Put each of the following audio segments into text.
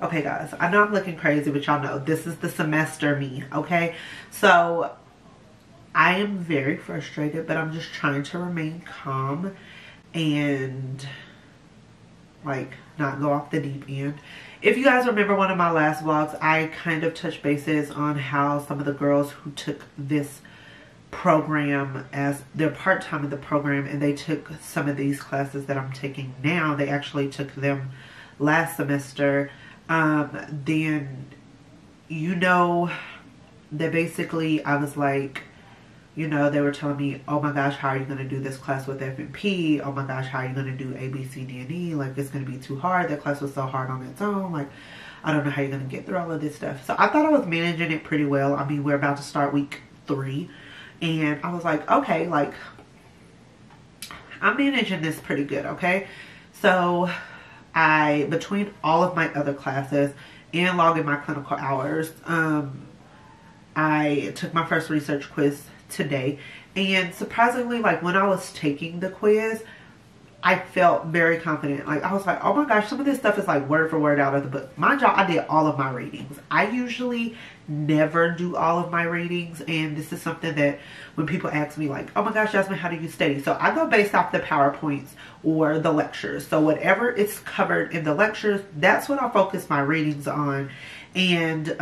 Okay guys, I know I'm looking crazy, but y'all know this is the semester me, okay? So I am very frustrated, but I'm just trying to remain calm and like not go off the deep end. If you guys remember one of my last vlogs, I kind of touched bases on how some of the girls who took this program as they're part-time in the program and they took some of these classes that I'm taking now, they actually took them last semester. Then you know that basically I was like, you know, they were telling me, oh my gosh, how are you going to do this class with FNP? Oh my gosh, how are you going to do A, B, C, D, and E? Like, it's going to be too hard. That class was so hard on its own. Like, I don't know how you're going to get through all of this stuff. So I thought I was managing it pretty well. I mean, we're about to start week 3. And I was like, okay, like, I'm managing this pretty good, okay? So between all of my other classes and logging my clinical hours, I took my first research quiz today, and surprisingly, like when I was taking the quiz, I felt very confident. Like I was like, oh my gosh, some of this stuff is like word for word out of the book. Mind y'all, I did all of my readings. I usually never do all of my readings, and this is something that when people ask me like, oh my gosh, Jasmine, how do you study? So I go based off the PowerPoints or the lectures. So whatever is covered in the lectures, that's what I focus my readings on, and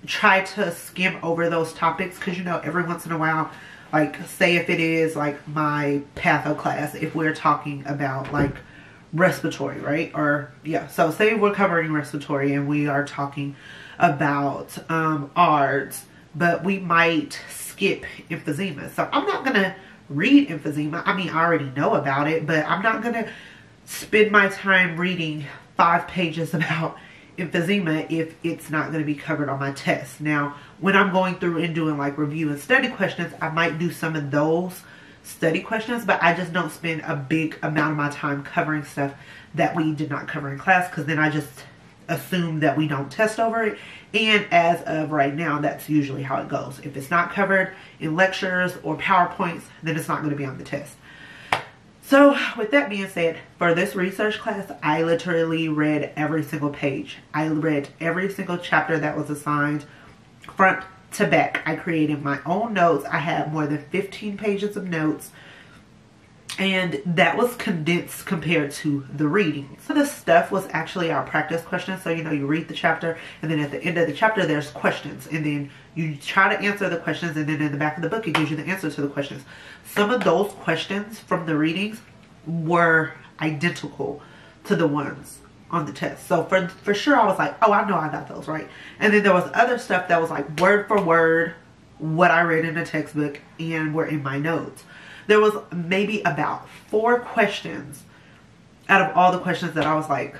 try to skim over those topics, because you know, every once in a while, like say if it is like my patho class, if we're talking about like respiratory, right? Or yeah, so say we're covering respiratory and we are talking about ARDS, but we might skip emphysema. So I'm not gonna read emphysema. I mean, I already know about it, but I'm not gonna spend my time reading 5 pages about emphysema if it's not going to be covered on my test. Now, when I'm going through and doing like review and study questions, I might do some of those study questions, but I just don't spend a big amount of my time covering stuff that we did not cover in class, because then I just assume that we don't test over it. And as of right now, that's usually how it goes. If it's not covered in lectures or PowerPoints, then it's not going to be on the test. So with that being said, for this research class, I literally read every single page. I read every single chapter that was assigned front to back. I created my own notes. I had more than 15 pages of notes, and that was condensed compared to the reading. So this stuff was actually our practice questions. So, you know, you read the chapter, and then at the end of the chapter, there's questions, and then you try to answer the questions, and then in the back of the book, it gives you the answers to the questions. Some of those questions from the readings were identical to the ones on the test. So for sure, I was like, oh, I know I got those right. And then there was other stuff that was like word for word what I read in the textbook and were in my notes. There was maybe about 4 questions out of all the questions that I was like,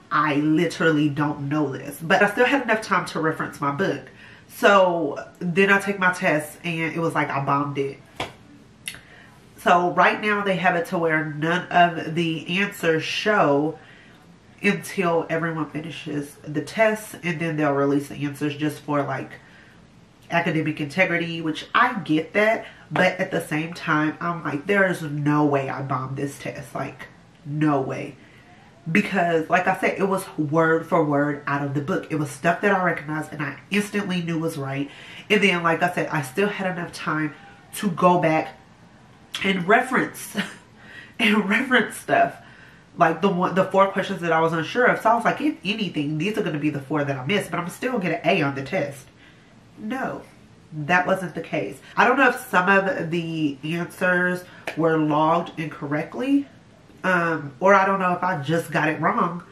I literally don't know this. But I still had enough time to reference my book. So then I take my test, and it was like I bombed it. So right now they have it to where none of the answers show until everyone finishes the test, and then they'll release the answers just for like academic integrity, which I get that, but at the same time I'm like, there is no way I bombed this test. Like, no way. Because like I said, it was word for word out of the book. It was stuff that I recognized and I instantly knew was right. And then like I said, I still had enough time to go back and reference stuff, like the 4 questions that I was unsure of. So I was like, if anything, these are going to be the 4 that I missed, but I'm still going to get an A on the test. No, that wasn't the case. I don't know if some of the answers were logged incorrectly, or I don't know if I just got it wrong,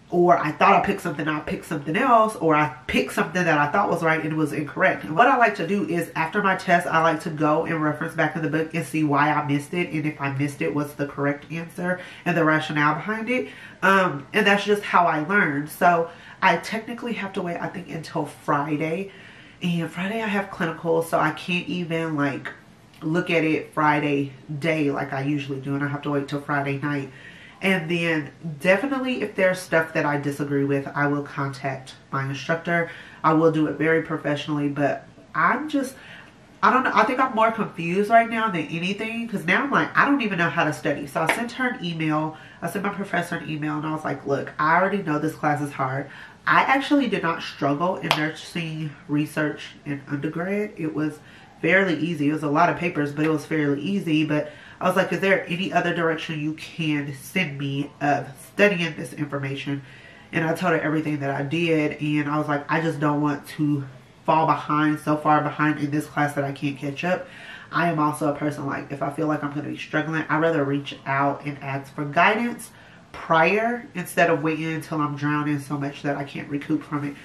or I thought I picked something, I picked something else, or I picked something that I thought was right and it was incorrect. And what I like to do is after my test, I like to go and reference back in the book and see why I missed it, and if I missed it, what's the correct answer and the rationale behind it. And that's just how I learned. So I technically have to wait, I think, until Friday. And Friday I have clinical, so I can't even like look at it Friday day like I usually do, and I have to wait till Friday night. And then definitely if there's stuff that I disagree with, I will contact my instructor. I will do it very professionally, but I don't know. I think I'm more confused right now than anything, because now I'm like, I don't even know how to study. So I sent her an email. I sent my professor an email, and I was like, look, I already know this class is hard. I actually did not struggle in nursing research in undergrad. It was fairly easy. It was a lot of papers, but it was fairly easy. But I was like, is there any other direction you can send me of studying this information? And I told her everything that I did, and I was like, I just don't want to fall behind, so far behind in this class that I can't catch up. I am also a person, like, if I feel like I'm going to be struggling, I'd rather reach out and ask for guidance prior instead of waiting until I'm drowning so much that I can't recoup from it.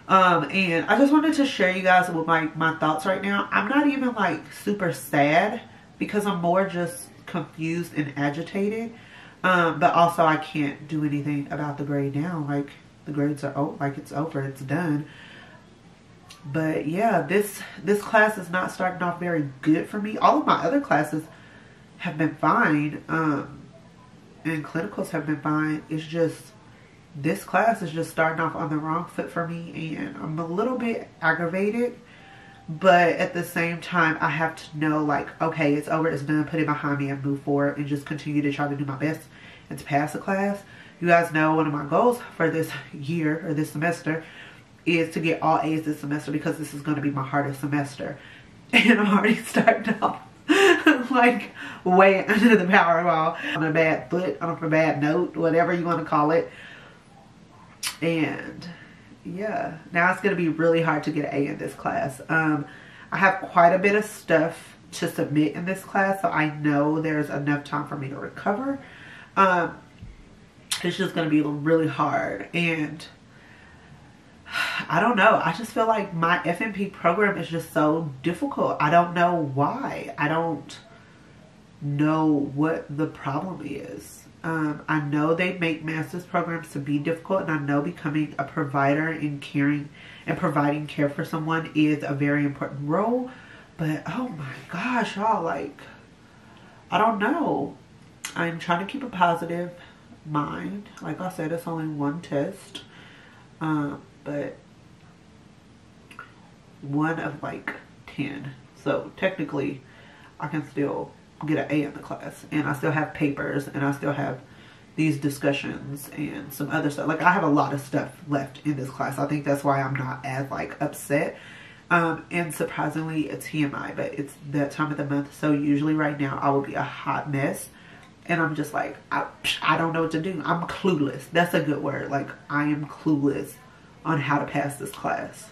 And I just wanted to share you guys with my thoughts right now. I'm not even like super sad, because I'm more just confused and agitated. But also I can't do anything about the grade now. Like, the grades are like, it's over, it's done. But yeah, this class is not starting off very good for me. All of my other classes have been fine, and clinicals have been fine. It's just this class is just starting off on the wrong foot for me, and I'm a little bit aggravated. But at the same time, I have to know, like, okay, it's over, it's done, put it behind me and move forward and just continue to try to do my best and to pass the class. You guys know one of my goals for this year, or this semester, is to get all A's this semester, because this is going to be my hardest semester. And I'm already starting off like way under the Powerball, on a bad foot, on a bad note, whatever you want to call it. And yeah, now it's going to be really hard to get an A in this class. I have quite a bit of stuff to submit in this class, so I know there's enough time for me to recover. It's just going to be really hard, and I don't know. I just feel like my FNP program is just so difficult. I don't know why. I don't know what the problem is. I know they make master's programs to be difficult, and I know becoming a provider and caring and providing care for someone is a very important role. But oh my gosh, y'all, like, I don't know. I'm trying to keep a positive mind. Like I said, it's only one test. But one of like 10. So technically I can still get an A in the class, and I still have papers, and I still have these discussions and some other stuff. Like, I have a lot of stuff left in this class. I think that's why I'm not as like upset. And surprisingly, it's TMI, but it's that time of the month, so usually right now I will be a hot mess, and I'm just like, I don't know what to do. I'm clueless. That's a good word. Like, I am clueless on how to pass this class.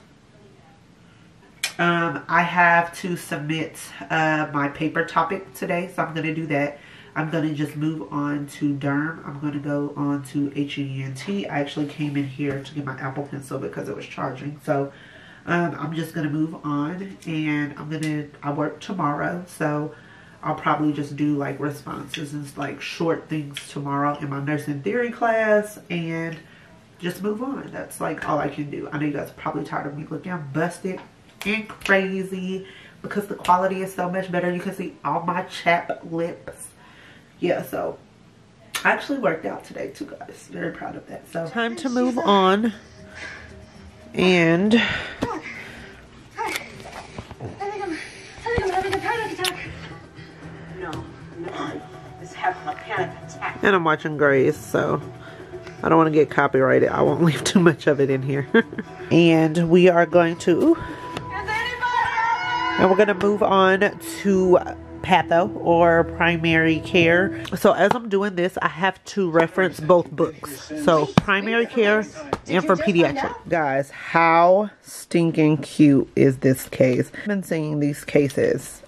I have to submit my paper topic today, so I'm going to do that. I'm going to just move on to Derm. I'm going to go on to HENT. I actually came in here to get my Apple Pencil because it was charging. So I'm just going to move on, and I work tomorrow, so I'll probably just do like responses and like short things tomorrow in my nursing theory class, and just move on. That's like all I can do. I know you guys are probably tired of me looking busted and crazy because the quality is so much better. You can see all my chapped lips. Yeah, so I actually worked out today too, guys. Very proud of that. So time to move on. And I'm watching Grace, so I don't want to get copyrighted. I won't leave too much of it in here. And we are going to, and we're going to move on to patho, or primary care. So as I'm doing this, I have to reference both books. So primary care and for pediatric. Guys, how stinking cute is this case? I've been seeing these cases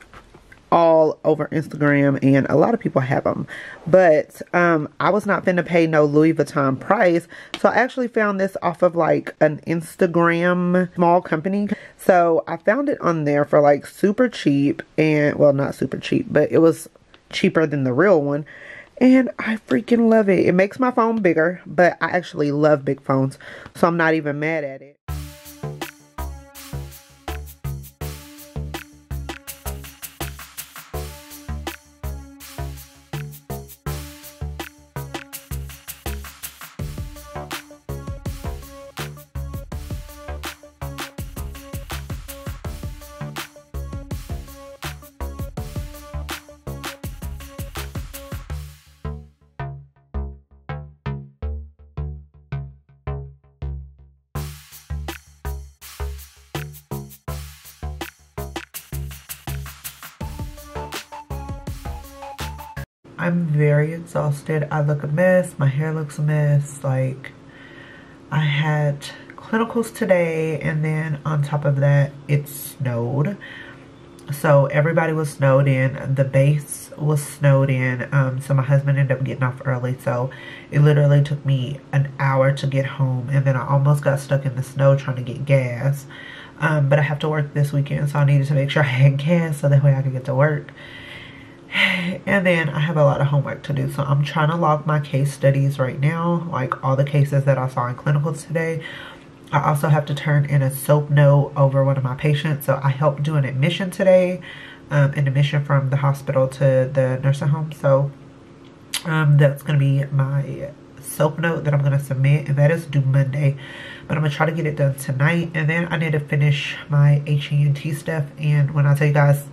all over Instagram, and a lot of people have them, but I was not finna pay no Louis Vuitton price, so I actually found this off of like an Instagram small company. So I found it on there for like super cheap, and well, not super cheap, but it was cheaper than the real one, and I freaking love it. It makes my phone bigger, but I actually love big phones, so I'm not even mad at it. I'm very exhausted. I look a mess. My hair looks a mess. Like, I had clinicals today, and then on top of that, it snowed. So everybody was snowed in. The base was snowed in. So my husband ended up getting off early. So it literally took me an hour to get home. And then I almost got stuck in the snow trying to get gas. But I have to work this weekend. So I needed to make sure I had gas so that way I could get to work. And then I have a lot of homework to do. So I'm trying to log my case studies right now. Like all the cases that I saw in clinicals today. I also have to turn in a SOAP note over one of my patients. So I helped do an admission today, an admission from the hospital to the nursing home. So that's going to be my SOAP note that I'm going to submit, and that is due Monday. But I'm going to try to get it done tonight. And then I need to finish my HENT stuff. And when I tell you guys,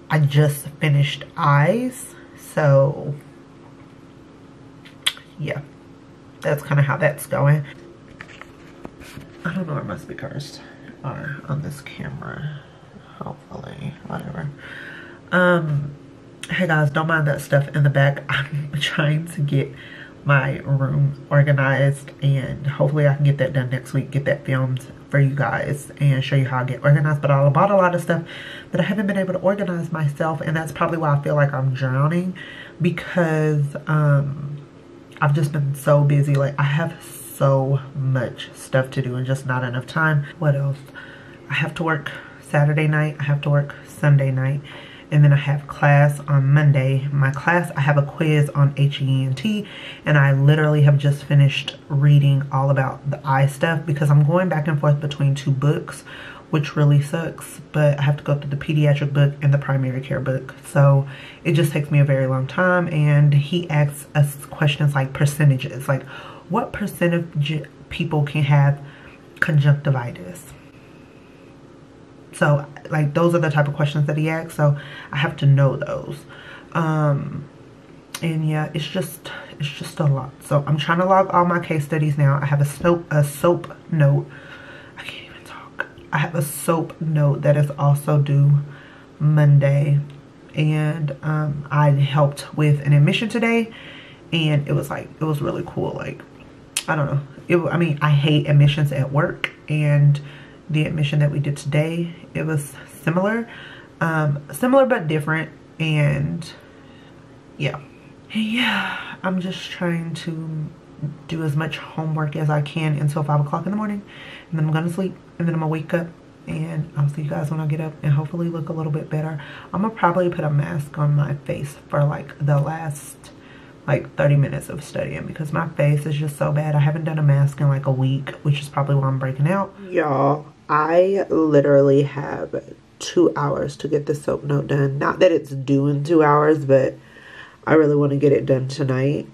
I just finished eyes. So yeah, that's kind of how that's going. I don't know where my speakers are on this camera. Hopefully, whatever. Hey guys, don't mind that stuff in the back. I'm trying to get my room organized, and hopefully I can get that done next week, get that filmed for you guys and show you how I get organized. But I bought a lot of stuff, but I haven't been able to organize myself, and that's probably why I feel like I'm drowning, because I've just been so busy. Like, I have so much stuff to do and just not enough time. What else? I have to work Saturday night. I have to work Sunday night. And then I have class on Monday. My class, I have a quiz on HENT. And I literally have just finished reading all about the eye stuff because I'm going back and forth between two books, which really sucks. But I have to go through the pediatric book and the primary care book. So it just takes me a very long time. And he asks us questions like percentages. Like, what percentage of people can have conjunctivitis? So, like, those are the type of questions that he asks. So, I have to know those. And yeah, it's just a lot. So, I'm trying to log all my case studies now. I have a SOAP note. I can't even talk. I have a SOAP note that is also due Monday. And I helped with an admission today. And it was really cool. Like, I don't know. I mean, I hate admissions at work, and the admission that we did today, it was similar but different. And yeah, I'm just trying to do as much homework as I can until 5 o'clock in the morning, and then I'm gonna sleep, and then I'm gonna wake up, and I'll see you guys when I get up and hopefully look a little bit better. I'm gonna probably put a mask on my face for like the last 30 minutes of studying because my face is just so bad. I haven't done a mask in like a week, which is probably why I'm breaking out. Y'all, I literally have 2 hours to get this SOAP note done. Not that it's due in 2 hours, but I really want to get it done tonight.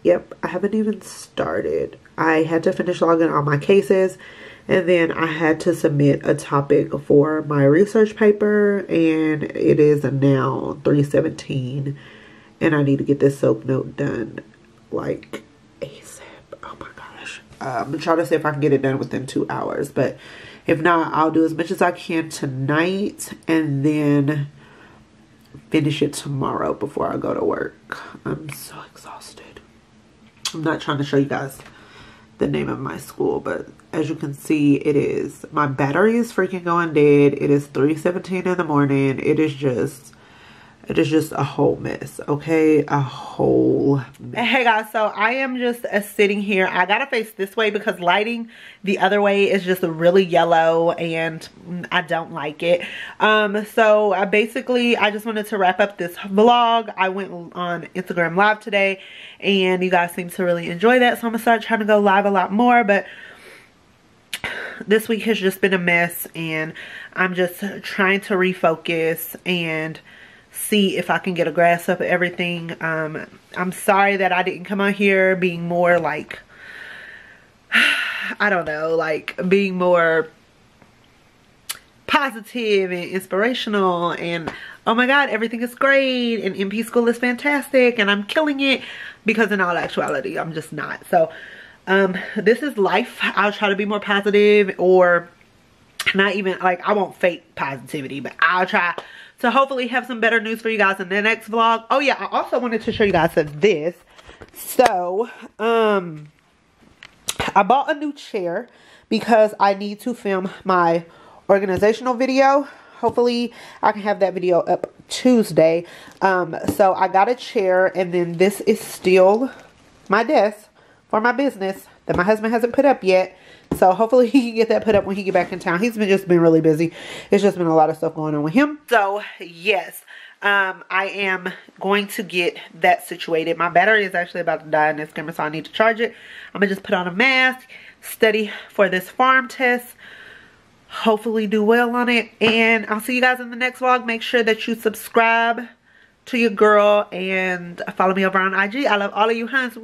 Yep, I haven't even started. I had to finish logging all my cases, and then I had to submit a topic for my research paper, and it is now 3:17. And I need to get this SOAP note done like ASAP. Oh my gosh. I'm trying to see if I can get it done within 2 hours. But if not, I'll do as much as I can tonight and then finish it tomorrow before I go to work. I'm so exhausted. I'm not trying to show you guys the name of my school, but as you can see, it is, my battery is freaking going dead. It is 3:17 in the morning. It is just a whole mess, okay? A whole mess. Hey guys, so I am just sitting here. I gotta face this way because lighting the other way is just really yellow and I don't like it. So I just wanted to wrap up this vlog. I went on Instagram Live today and you guys seem to really enjoy that. So I'm gonna start trying to go live a lot more, but this week has just been a mess and I'm just trying to refocus and see if I can get a grasp of everything. I'm sorry that I didn't come on here being more like, I don't know, like being more positive and inspirational and oh my god, everything is great and FNP School is fantastic and I'm killing it, because in all actuality I'm just not. So this is life. I'll try to be more positive, or not even like, I won't fake positivity, but I'll try to hopefully have some better news for you guys in the next vlog. Oh yeah, I also wanted to show you guys this. So, I bought a new chair because I need to film my organizational video. Hopefully I can have that video up Tuesday. So I got a chair, and then this is still my desk for my business that my husband hasn't put up yet. So hopefully he can get that put up when he get back in town. He's just been really busy. It's just been a lot of stuff going on with him. So yes, I am going to get that situated. My battery is actually about to die in this camera, so I need to charge it. I'm gonna just put on a mask, study for this farm test, hopefully do well on it, and I'll see you guys in the next vlog. Make sure that you subscribe to your girl and follow me over on IG. I love all of you, huns.